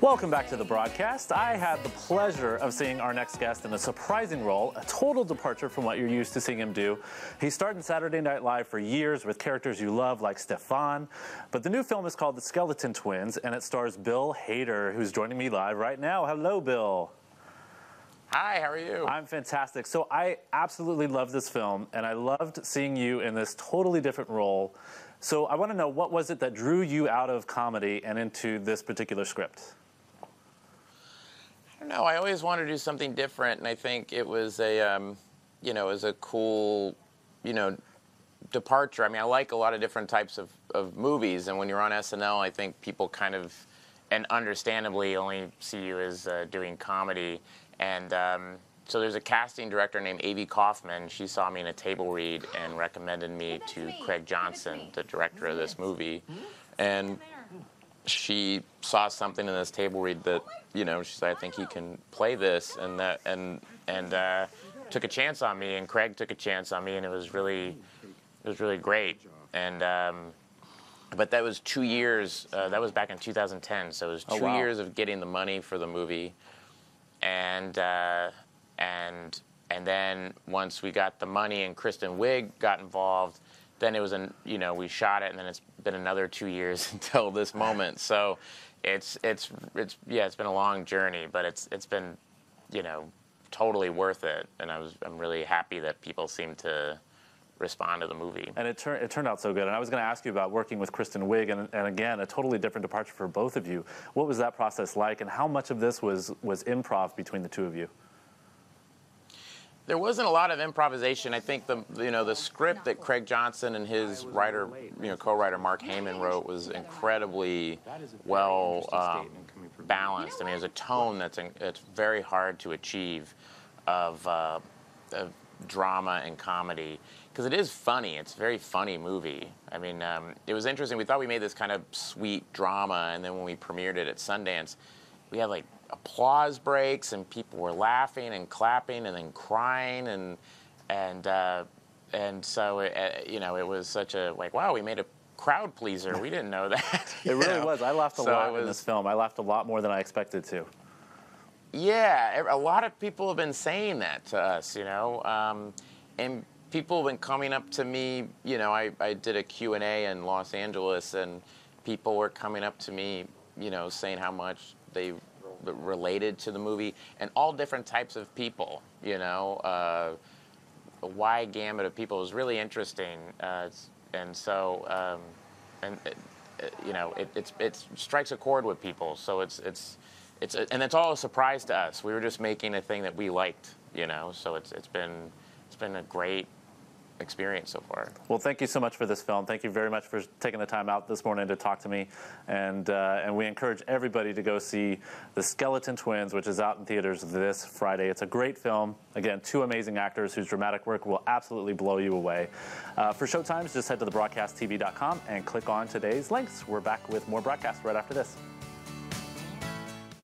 Welcome back to the broadcast. I had the pleasure of seeing our next guest in a surprising role, a total departure from what you're used to seeing him do. He starred in Saturday Night Live for years with characters you love like Stefan, but the new film is called The Skeleton Twins, and it stars Bill Hader, who's joining me live right now. Hello, Bill. Hi, how are you? I'm fantastic. So I absolutely love this film, and I loved seeing you in this totally different role. So I want to know, what was it that drew you out of comedy and into this particular script? I don't know. I always wanted to do something different, and I think it was a, it was a cool, departure. I mean, I like a lot of different types of movies, and when you're on SNL, I think people kind of, and understandably, only see you as doing comedy. And so there's a casting director named Avi Kaufman. She saw me in a table read and recommended me to Craig Johnson, the director of this movie. And she saw something in this table read that, she said, I think he can play this, and took a chance on me, and Craig took a chance on me, and it was really great. And but that was 2 years. That was back in 2010, so it was two years of getting the money for the movie, and then once we got the money and Kristen Wiig got involved, then it was we shot it, and then it's been another 2 years until this moment. So it's been a long journey, but it's been totally worth it, and I'm really happy that people seem to respond to the movie. And it turned out so good. And I was going to ask you about working with Kristen Wiig, and again, a totally different departure for both of you. What was that process like, and how much of this was improv between the two of you? There wasn't a lot of improvisation. I think the script that Craig Johnson and his writer, co-writer Mark Heyman wrote was incredibly well balanced. I mean, there's a tone it's very hard to achieve of drama and comedy, because it is funny. It's a very funny movie. I mean, it was interesting. We thought we made this kind of sweet drama, and then when we premiered it at Sundance, we had like applause breaks, and people were laughing and clapping and then crying, and so it was such a wow, we made a crowd pleaser. We didn't know that. It really was. I laughed a lot in this film. I laughed a lot more than I expected to. Yeah, a lot of people have been saying that to us, and people have been coming up to me. I did a Q&A in Los Angeles, and people were coming up to me, saying how much they related to the movie, and all different types of people, a wide gamut of people. It was really interesting, and so it strikes a chord with people. So and it's all a surprise to us. We were just making a thing that we liked, So it's been a great experience so far. Well, thank you so much for this film. Thank you very much for taking the time out this morning to talk to me. And we encourage everybody to go see The Skeleton Twins, which is out in theaters this Friday. It's a great film. Again, two amazing actors whose dramatic work will absolutely blow you away. For showtimes, just head to thebroadcasttv.com and click on today's links. We're back with more broadcasts right after this.